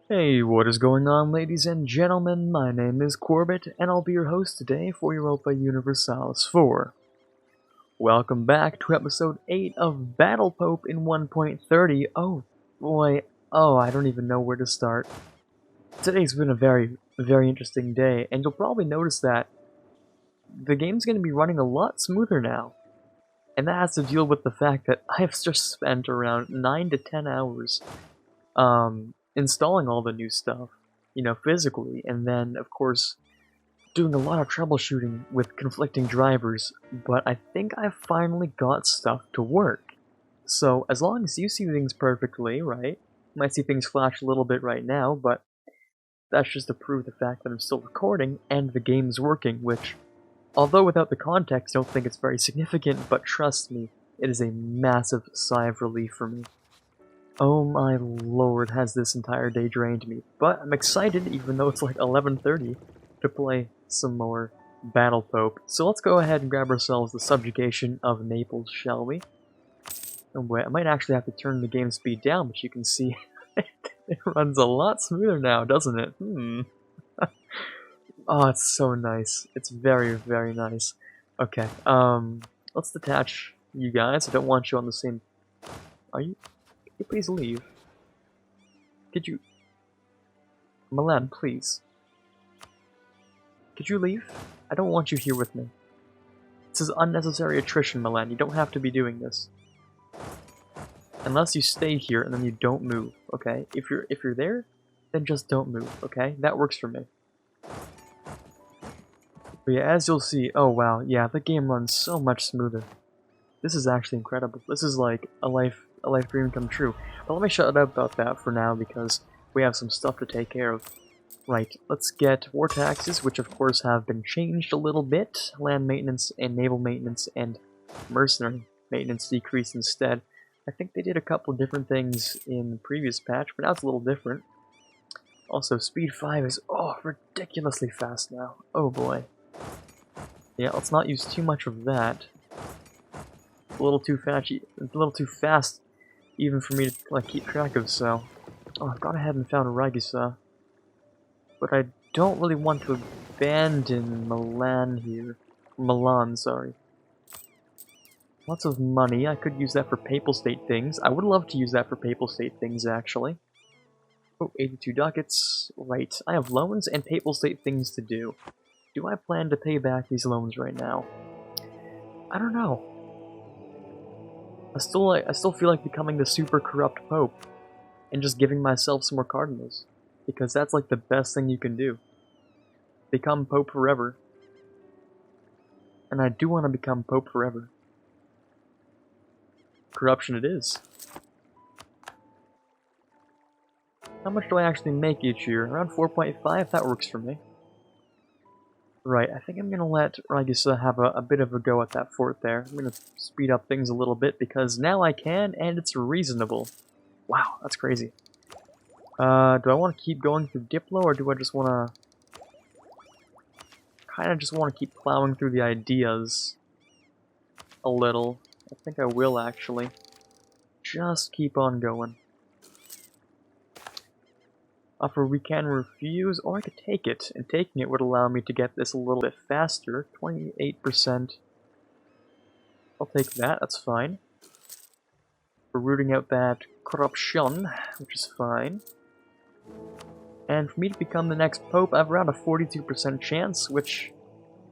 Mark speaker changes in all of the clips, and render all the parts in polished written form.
Speaker 1: Hey, what is going on, ladies and gentlemen? My name is Quarbit, and I'll be your host today for Europa Universalis 4. Welcome back to episode 8 of Battle Pope in 1.30. Oh boy, I don't even know where to start. Today's been a very interesting day, and you'll probably notice that the game's going to be running a lot smoother now. And that has to deal with the fact that I've just spent around 9 to 10 hours installing all the new stuff, physically, and then, of course, doing a lot of troubleshooting with conflicting drivers, but I think I finally got stuff to work. So, as long as you see things perfectly, right? You might see things flash a little bit right now, but that's just to prove the fact that I'm still recording and the game's working, which, although without the context, I don't think it's very significant, but trust me, it is a massive sigh of relief for me. Oh my lord, has this entire day drained me. But I'm excited, even though it's like 11:30, to play some more Battle Pope. So let's go ahead and grab ourselves the subjugation of Naples, shall we? Oh wait, I might actually have to turn the game speed down, but you can see it runs a lot smoother now, doesn't it? Oh, it's so nice. It's very nice. Okay, let's detach you guys. I don't want you on the same... Are you... Could you please leave? Could you... Milan, please. Could you leave? I don't want you here with me. This is unnecessary attrition, Milan. You don't have to be doing this. Unless you stay here and then you don't move, okay? If you're there, then just don't move, okay? That works for me. But yeah, as you'll see, oh wow, yeah, the game runs so much smoother. This is actually incredible. This is like a life dream come true. But let me shut up about that for now because we have some stuff to take care of. Right, let's get war taxes, which of course have been changed a little bit. Land maintenance and naval maintenance and mercenary maintenance decreased instead. I think they did a couple of different things in the previous patch, but now it's a little different. Also, speed 5 is, ridiculously fast now. Oh boy. Yeah, let's not use too much of that. A little too fast even for me to like keep track of, so... Oh, I've gone ahead and found Ragisa. But I don't really want to abandon Milan here. Milan, sorry. Lots of money. I could use that for Papal State things. I would love to use that for Papal State things, actually. Oh, 82 ducats. Right. I have loans and Papal State things to do. Do I plan to pay back these loans right now? I don't know. I still feel like becoming the super corrupt Pope and just giving myself some more cardinals. Because that's like the best thing you can do. Become Pope forever. And I do want to become Pope forever. Corruption it is. How much do I actually make each year? Around 4.5? That works for me. Right, I think I'm going to let Ragisa have a bit of a go at that fort there. I'm going to speed up things a little bit because now I can and it's reasonable. Wow, that's crazy. Do I want to keep going through Diplo or do I just want to... Kind of just want to keep plowing through the ideas a little. I think I will actually. Just keep on going. Offer we can refuse, or I could take it, and taking it would allow me to get this a little bit faster. 28%. I'll take that, that's fine. We're rooting out that corruption, which is fine. And for me to become the next pope, I have around a 42% chance, which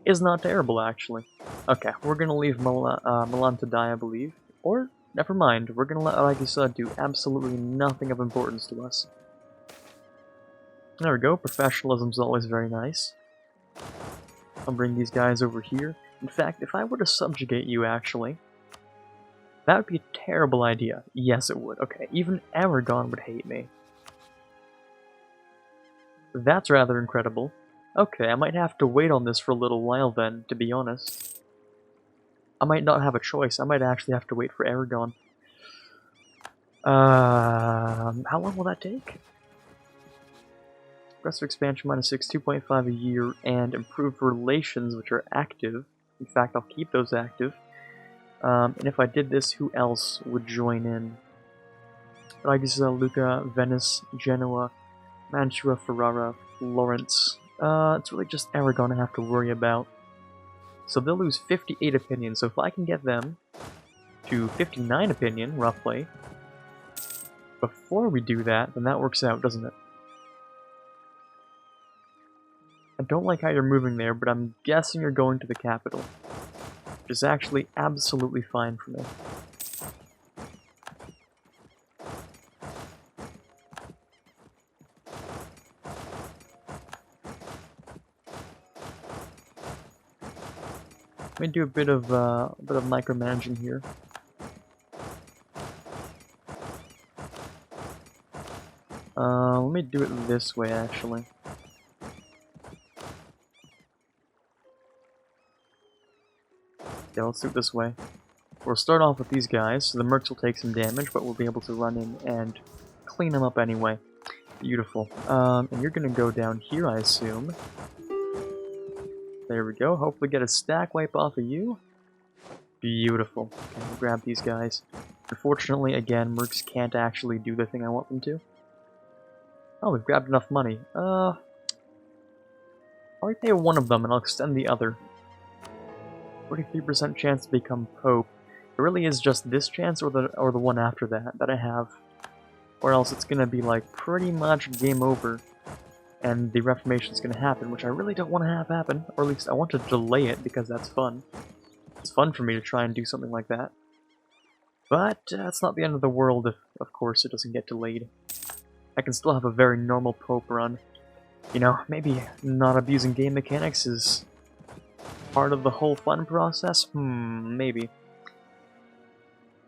Speaker 1: is not terrible, actually. Okay, we're gonna leave Milan to die, I believe. Or, never mind, we're gonna let Ragisa do absolutely nothing of importance to us. There we go, professionalism's always very nice. I'll bring these guys over here. In fact, if I were to subjugate you, actually, that would be a terrible idea. Yes, it would. Okay, even Aragon would hate me. That's rather incredible. Okay, I might have to wait on this for a little while then, to be honest. I might not have a choice. I might actually have to wait for Aragon. How long will that take? Aggressive expansion -6, 2.5 a year, and improved relations, which are active. In fact, I'll keep those active. And if I did this, who else would join in? Ragisa, Lucca, Venice, Genoa, Mantua, Ferrara, Florence. It's really just Aragon I have to worry about. So they'll lose 58 opinion, so if I can get them to 59 opinion, roughly, before we do that, then that works out, doesn't it? I don't like how you're moving there, but I'm guessing you're going to the capital. Which is actually absolutely fine for me. Let me do a bit of micromanaging here. Let me do it this way, actually. Yeah, let's do it this way. We'll start off with these guys, so the mercs will take some damage, but we'll be able to run in and clean them up anyway. Beautiful. And you're gonna go down here, I assume. There we go. Hopefully get a stack wipe off of you. Beautiful. Okay, we'll grab these guys. Unfortunately, again, mercs can't actually do the thing I want them to. Oh, we've grabbed enough money. I'll repay one of them and I'll extend the other. 43% chance to become Pope. It really is just this chance or the one after that I have. Or else it's gonna be like pretty much game over. And the Reformation's gonna happen, which I really don't want to have happen. Or at least I want to delay it because that's fun. It's fun for me to try and do something like that. But it's not the end of the world if, of course, it doesn't get delayed. I can still have a very normal Pope run. You know, maybe not abusing game mechanics is part of the whole fun process? Maybe.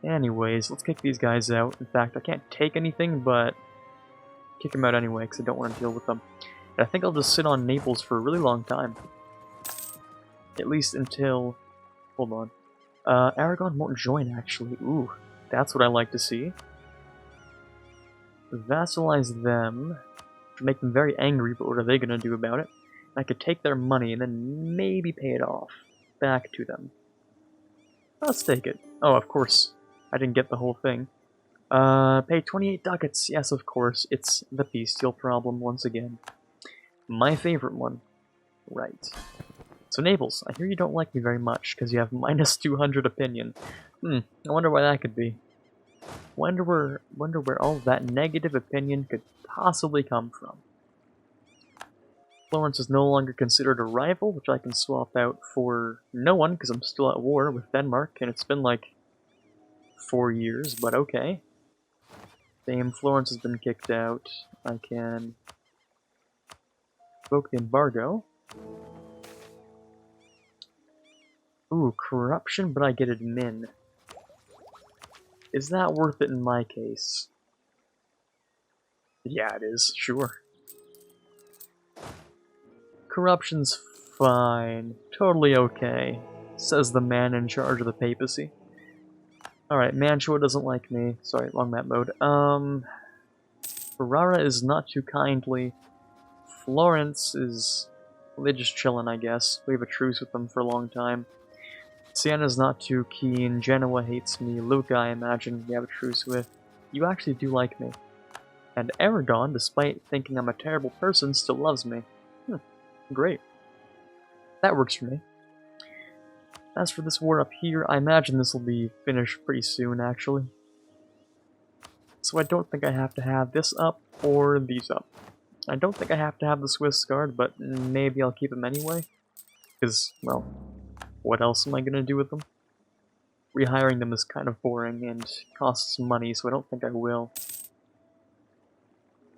Speaker 1: Anyways, let's kick these guys out. In fact, I can't take anything, but kick them out anyway, because I don't want to deal with them. And I think I'll just sit on Naples for a really long time. At least until... Hold on. Aragon won't join, actually. Ooh, that's what I like to see. Vassalize them. Make them very angry, but what are they going to do about it? I could take their money and then maybe pay it off. Back to them. Let's take it. Oh, of course. I didn't get the whole thing. Pay 28 ducats. Yes, of course. It's the bestial problem once again. My favorite one. Right. So Naples, I hear you don't like me very much, because you have minus 200 opinion. I wonder why that could be. Wonder where all that negative opinion could possibly come from. Florence is no longer considered a rival, which I can swap out for no one, because I'm still at war with Denmark, and it's been like 4 years, but okay. Same, Florence has been kicked out. I can invoke the embargo. Ooh, corruption, but I get admin. Is that worth it in my case? Yeah, it is, sure. Corruption's fine. Totally okay, says the man in charge of the papacy. Alright, Mantua doesn't like me. Sorry, long map mode. Ferrara is not too kindly. Florence is... Well, they're just chilling, I guess. We have a truce with them for a long time. Sienna's not too keen. Genoa hates me. Lucca, I imagine, we have a truce with. You actually do like me. And Aragon, despite thinking I'm a terrible person, still loves me. Great. That works for me. As for this war up here, I imagine this will be finished pretty soon, actually. So I don't think I have to have this up, or these up. I don't think I have to have the Swiss Guard, but maybe I'll keep them anyway. Because, well, what else am I going to do with them? Rehiring them is kind of boring and costs money, so I don't think I will.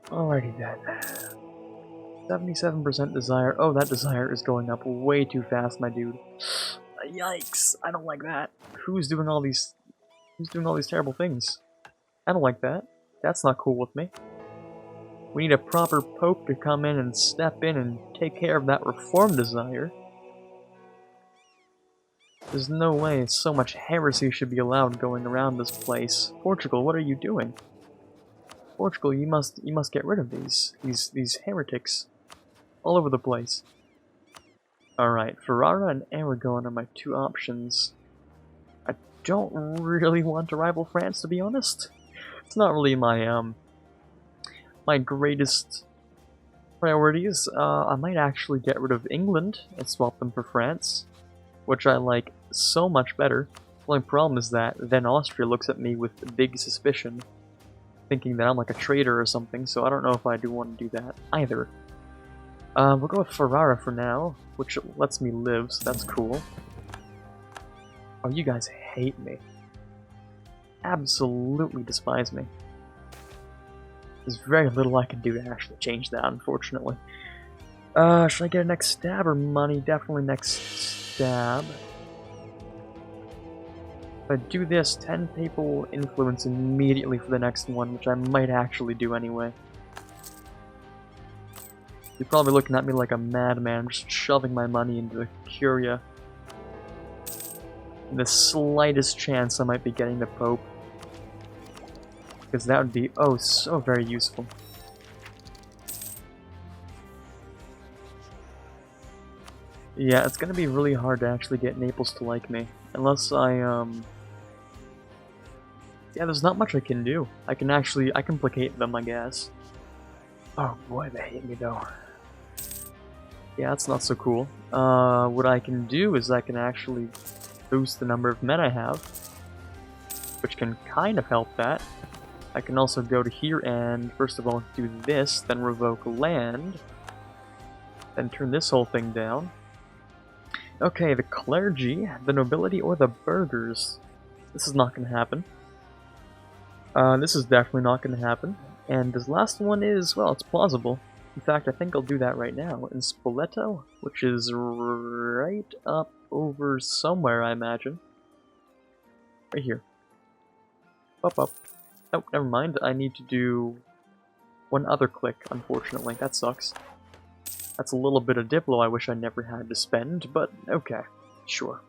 Speaker 1: Alrighty then. 77% desire. Oh, that desire is going up way too fast, my dude. Yikes! I don't like that. Who's doing all these terrible things? I don't like that. That's not cool with me. We need a proper pope to come in and step in and take care of that reform desire. There's no way so much heresy should be allowed going around this place. Portugal, what are you doing? Portugal, you must get rid of these heretics all over the place. Alright, Ferrara and Aragon are my two options. I don't really want to rival France, to be honest. It's not really my my greatest Priorities, I might actually get rid of England and swap them for France, which I like so much better. The only problem is that then Austria looks at me with big suspicion, thinking that I'm like a traitor or something, so I don't know if I do want to do that either. We'll go with Ferrara for now, which lets me live, so that's cool. Oh, you guys hate me. Absolutely despise me. There's very little I can do to actually change that, unfortunately. Should I get a next stab or money? Definitely next stab. If I do this, 10 papal influence immediately for the next one, which I might actually do anyway. You're probably looking at me like a madman, just shoving my money into the Curia. And the slightest chance I might be getting the Pope. Because that would be, oh, so very useful. Yeah, it's gonna be really hard to actually get Naples to like me. Unless I, yeah, there's not much I can do. I can placate them, I guess. Oh boy, they hate me though. Yeah, that's not so cool. What I can do is I can actually boost the number of men I have, which can kind of help that. I can also go to here and, first of all, do this, then revoke land, then turn this whole thing down. Okay, the clergy, the nobility, or the burghers. This is not going to happen. This is definitely not going to happen. And this last one is, well, it's plausible. In fact, I think I'll do that right now. In Spoleto, which is right up over somewhere, I imagine. Right here. Up. Oh, never mind. I need to do one other click, unfortunately. That sucks. That's a little bit of Diplo I wish I never had to spend, but okay. Sure.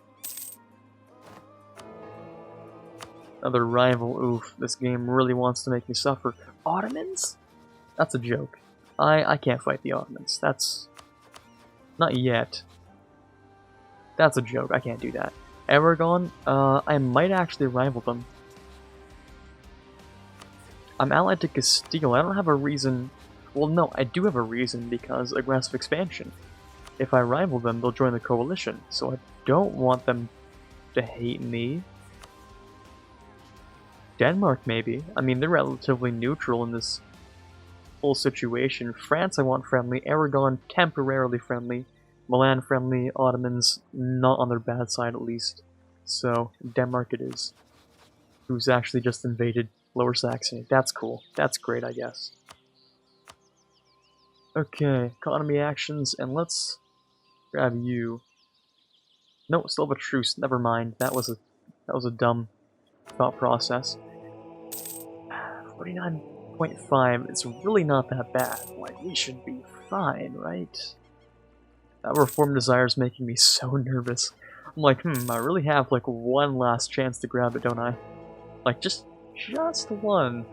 Speaker 1: Another rival. Oof, this game really wants to make me suffer. Ottomans? That's a joke. I can't fight the Ottomans. That's... not yet. That's a joke. I can't do that. Aragon? I might actually rival them. I'm allied to Castile. I don't have a reason... well, no, I do have a reason, because aggressive expansion. If I rival them, they'll join the coalition, so I don't want them to hate me. Denmark, maybe. I mean, they're relatively neutral in this whole situation. France, I want friendly. Aragon, temporarily friendly. Milan, friendly. Ottomans, not on their bad side, at least. So, Denmark it is. Who's actually just invaded Lower Saxony. That's cool. That's great, I guess. Okay, economy actions, and let's grab you. No, still have a truce. Never mind. That was a dumb thought process. 49.5. It's really not that bad. Like, we should be fine, right? That reform desire is making me so nervous. I'm like, I really have like one last chance to grab it, don't I? Like, just one.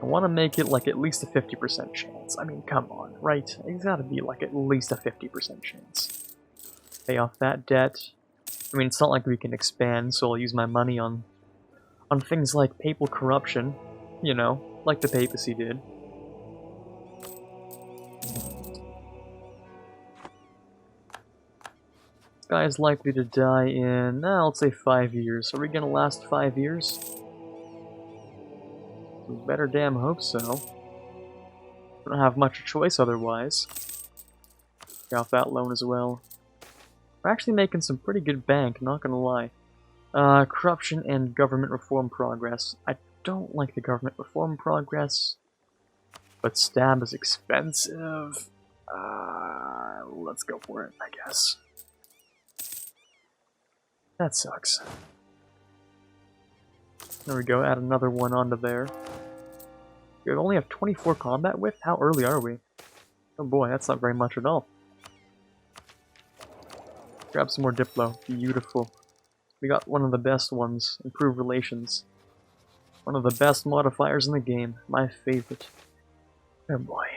Speaker 1: I want to make it like at least a 50% chance. I mean, come on, right? It's gotta be like at least a 50% chance. Pay off that debt. I mean, it's not like we can expand, so I'll use my money on things like papal corruption, you know, like the papacy did. This guy is likely to die in, let's say 5 years. Are we gonna last 5 years? We better damn hope so. We don't have much choice otherwise. Pay off that loan as well. We're actually making some pretty good bank, not gonna lie. Corruption and government reform progress. I don't like the government reform progress, but stab is expensive. Let's go for it, I guess. That sucks. There we go, add another one onto there. We only have 24 combat width? How early are we? Oh boy, that's not very much at all. Grab some more Diplo. Beautiful. We got one of the best ones. Improved relations. One of the best modifiers in the game. My favorite. Oh boy.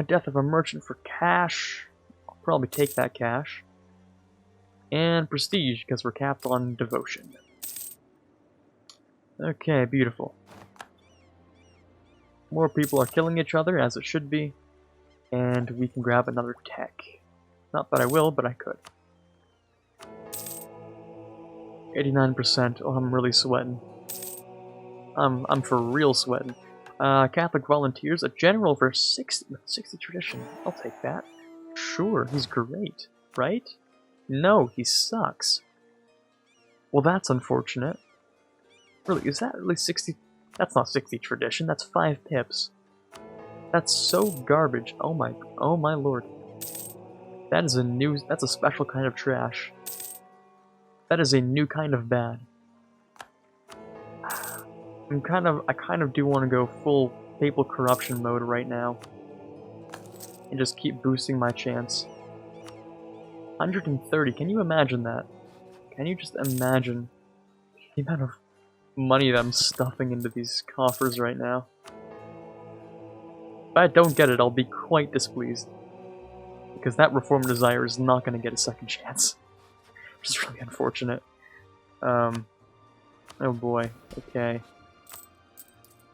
Speaker 1: Death of a merchant for cash. I'll probably take that cash. And prestige, because we're capped on devotion. Okay, beautiful. More people are killing each other, as it should be. And we can grab another tech. Not that I will, but I could. 89%. Oh, I'm really sweating. I'm for real sweating. Catholic volunteers, a general for 60 tradition. I'll take that. Sure, he's great, right? No, he sucks. Well, that's unfortunate. Really, is that really 60? That's not 60 tradition, that's 5 pips. That's so garbage. Oh my lord. That's a special kind of trash. That is a new kind of bad. I kind of do want to go full papal corruption mode right now. And just keep boosting my chance. 130, can you imagine that? Can you just imagine the amount of money that I'm stuffing into these coffers right now? If I don't get it, I'll be quite displeased. Because that reform desire is not going to get a second chance. Which is really unfortunate. Oh boy, okay.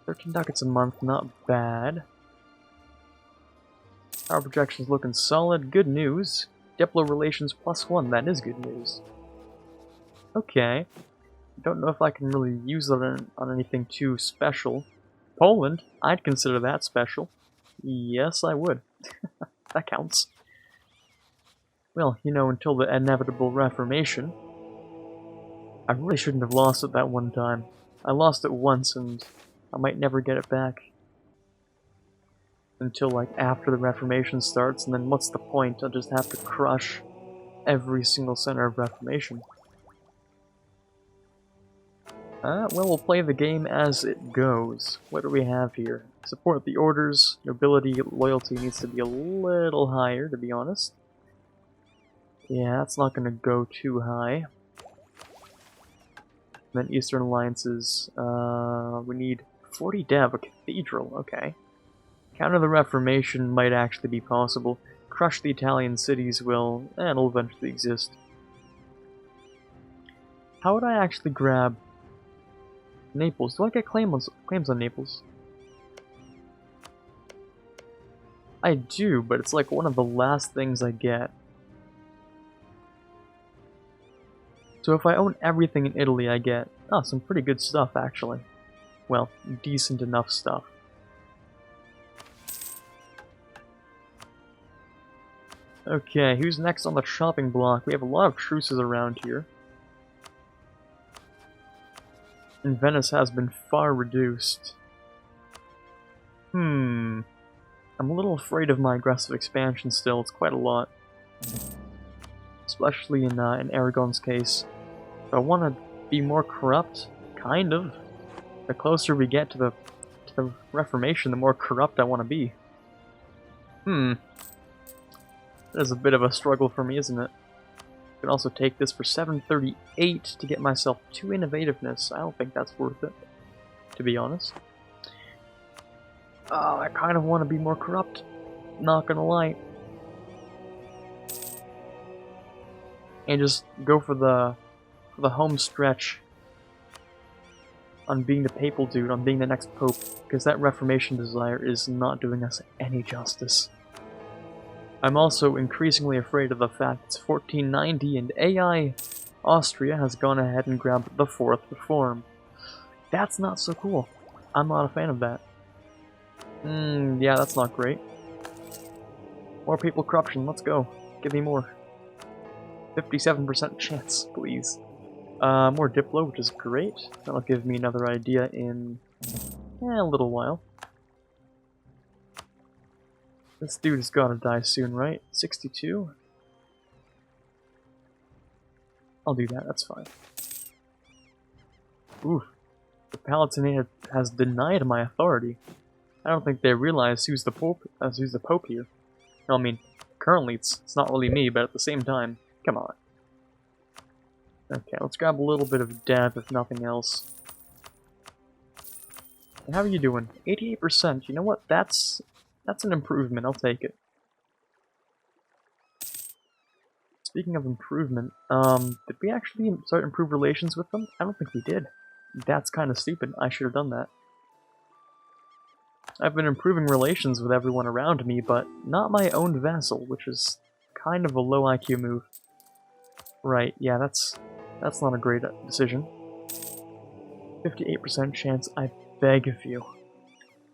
Speaker 1: 13 ducats a month, not bad. Power projection's looking solid, good news. Diplo relations +1, that is good news. Okay. Don't know if I can really use it on anything too special. Poland, I'd consider that special. Yes, I would. That counts. Well, you know, until the inevitable Reformation. I really shouldn't have lost it that one time. I lost it once, and I might never get it back. Until, like, after the Reformation starts, and then what's the point? I'll just have to crush every single center of Reformation. Well, we'll play the game as it goes. What do we have here? Support the orders, nobility, loyalty needs to be a little higher, to be honest. Yeah, that's not going to go too high. And then Eastern Alliances, we need 40 dev, a cathedral, okay. Counter the Reformation might actually be possible. Crush the Italian cities will, and it'll eventually exist. How would I actually grab Naples? Do I get claims on Naples? I do, but it's like one of the last things I get. So if I own everything in Italy, I get, some pretty good stuff, actually. Well, decent enough stuff. Okay, who's next on the shopping block? We have a lot of truces around here. And Venice has been far reduced. I'm a little afraid of my aggressive expansion still, it's quite a lot. Especially in Aragon's case. Do I want to be more corrupt? Kind of. The closer we get to the Reformation, the more corrupt I want to be. That is a bit of a struggle for me, isn't it? I can also take this for 738 to get myself 2 innovativeness. I don't think that's worth it, to be honest. I kind of want to be more corrupt. Not gonna lie. And just go for the home stretch on being the papal dude, on being the next pope, because that Reformation desire is not doing us any justice. I'm also increasingly afraid of the fact it's 1490 and AI Austria has gone ahead and grabbed the 4th reform. That's not so cool. I'm not a fan of that. Yeah, that's not great. More papal corruption, let's go. Give me more. 57% chance, please. More Diplo, which is great. That'll give me another idea in a little while. This dude has gotta die soon, right? 62? I'll do that, that's fine. Ooh. The Palatinate has denied my authority. I don't think they realize who's the Pope here. No, I mean, currently it's not really me, but at the same time, come on. Okay, let's grab a little bit of dev, if nothing else. And how are you doing? 88%, you know what? That's an improvement, I'll take it. Speaking of improvement, did we actually start to improve relations with them? I don't think we did. That's kind of stupid, I should have done that. I've been improving relations with everyone around me, but not my own vassal, which is kind of a low IQ move. Right, yeah, that's not a great decision. 58% chance, I beg of you.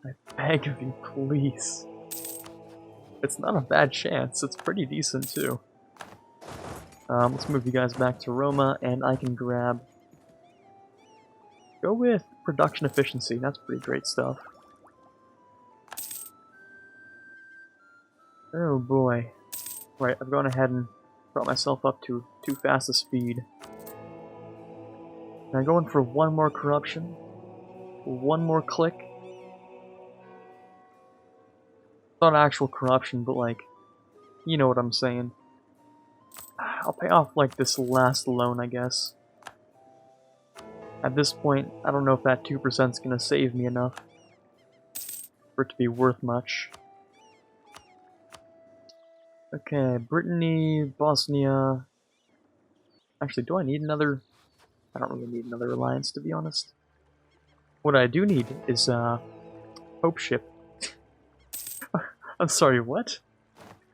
Speaker 1: I beg of you, please. It's not a bad chance, it's pretty decent too. Let's move you guys back to Roma, and I can grab... Go with production efficiency, that's pretty great stuff. Oh boy. Right, I've gone ahead and brought myself up to too fast a speed. Am I going for one more corruption? One more click? Not actual corruption, but like, you know what I'm saying. I'll pay off like this last loan, I guess. At this point, I don't know if that 2% is gonna save me enough for it to be worth much. Okay, Brittany, Bosnia... Actually, do I need another... I don't really need another alliance, to be honest. What I do need is, Popeship. I'm sorry, what?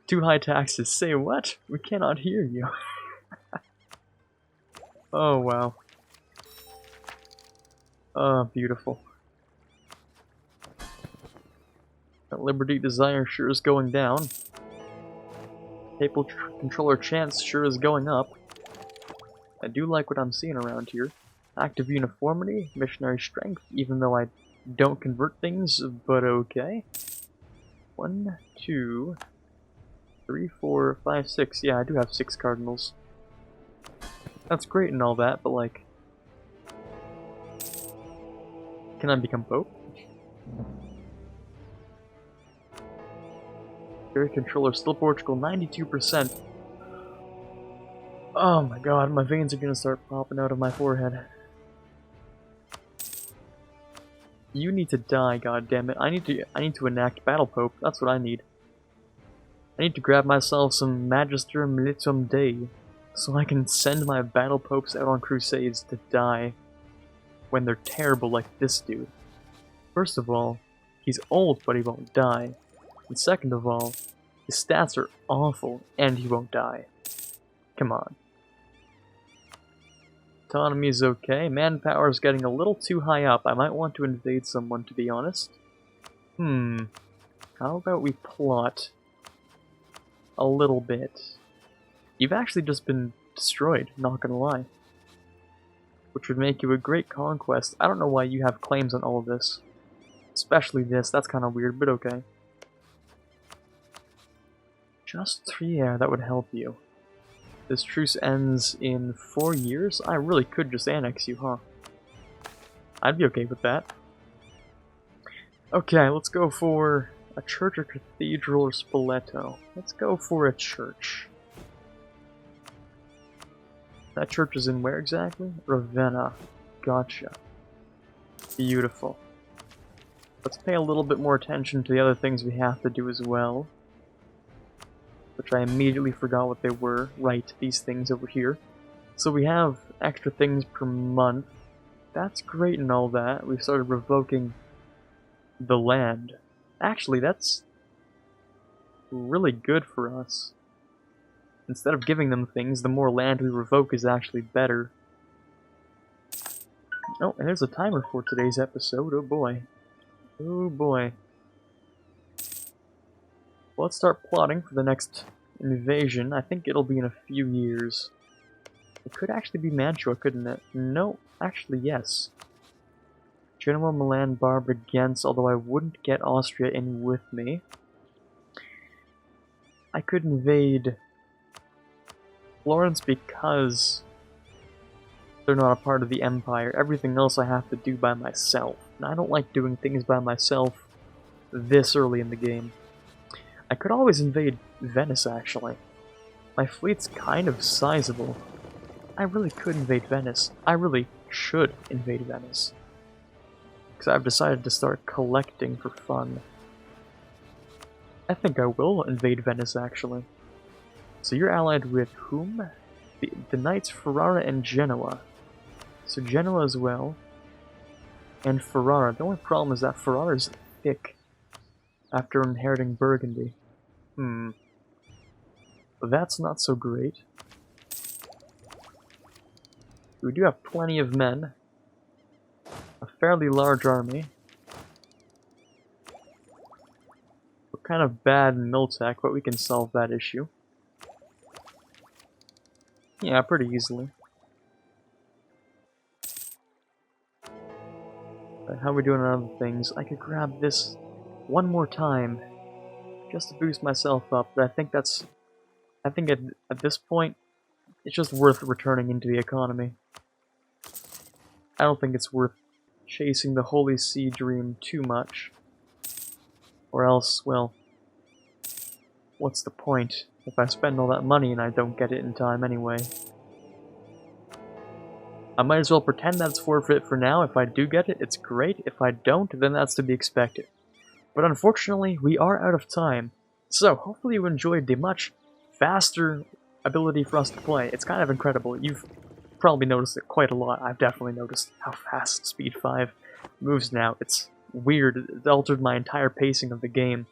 Speaker 1: Too high taxes. Say what? We cannot hear you. Oh, wow. Oh, beautiful. That Liberty Desire sure is going down. Papal Controller Chance sure is going up. I do like what I'm seeing around here. Active Uniformity, Missionary Strength, even though I don't convert things, but okay. 1, 2, 3, 4, 5, 6. Yeah, I do have 6 cardinals. That's great and all that, but like... Can I become Pope? Area Controller, still Portugal, 92%. Oh my god, my veins are gonna start popping out of my forehead. You need to die, goddammit. I need to enact Battle Pope, that's what I need. I need to grab myself some Magister Militum Dei, so I can send my Battle Popes out on crusades to die when they're terrible like this dude. First of all, he's old but he won't die. And second of all, his stats are awful and he won't die. Come on. Autonomy is okay. Manpower is getting a little too high up. I might want to invade someone, to be honest. How about we plot a little bit? You've actually just been destroyed, not gonna lie. Which would make you a great conquest. I don't know why you have claims on all of this. Especially this, that's kind of weird, but okay. Just 3 air, that would help you. This truce ends in 4 years? I really could just annex you, huh? I'd be okay with that. Okay, let's go for a church or cathedral or Spoleto. Let's go for a church. That church is in where exactly? Ravenna. Gotcha. Beautiful. Let's pay a little bit more attention to the other things we have to do as well. Which I immediately forgot what they were. Right, these things over here. So we have extra things per month. That's great and all that. We've started revoking the land. Actually, that's really good for us. Instead of giving them things, the more land we revoke is actually better. Oh, and there's a timer for today's episode. Oh boy. Oh boy. Well, let's start plotting for the next invasion. I think it'll be in a few years. It could actually be Mantua, couldn't it? No, actually yes. Genoa, Milan, Barbara, Ghent, although I wouldn't get Austria in with me. I could invade Florence because they're not a part of the Empire. Everything else I have to do by myself. And I don't like doing things by myself this early in the game. I could always invade Venice, actually. My fleet's kind of sizable. I really could invade Venice. I really should invade Venice. Because I've decided to start collecting for fun. I think I will invade Venice, actually. So you're allied with whom? The Knights Ferrara and Genoa. So Genoa as well. And Ferrara. The only problem is that Ferrara's thick. after inheriting Burgundy. That's not so great. We do have plenty of men. A fairly large army. We're kind of bad in Miltech, but we can solve that issue. Yeah, pretty easily. But how are we doing on other things? I could grab this one more time, just to boost myself up, but I think at this point, it's just worth returning into the economy. I don't think it's worth chasing the Holy See dream too much. Or else, well, what's the point if I spend all that money and I don't get it in time anyway? I might as well pretend that's forfeit for now. If I do get it, it's great. If I don't, then that's to be expected. But unfortunately, we are out of time. So, hopefully you enjoyed the much faster ability for us to play. It's kind of incredible. You've probably noticed it quite a lot. I've definitely noticed how fast Speed 5 moves now. It's weird. It altered my entire pacing of the game.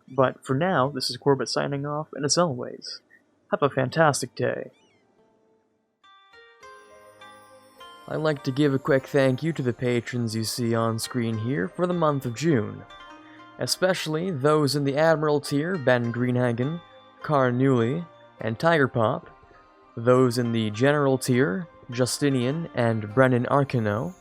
Speaker 1: But for now, this is Quarbit signing off, and as always, have a fantastic day. I'd like to give a quick thank you to the patrons you see on screen here for the month of June. Especially those in the Admiral tier, Ben Greenhagen, Car Newley, and Tiger Pop. Those in the General tier, Justinian and Brennan Arkano.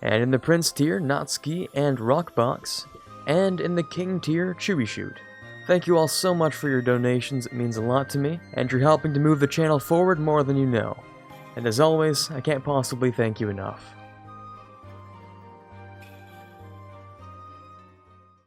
Speaker 1: And in the Prince tier, Natsuki and Rockbox. And in the King tier, Chewy Shoot. Thank you all so much for your donations, it means a lot to me, and you're helping to move the channel forward more than you know. And as always, I can't possibly thank you enough.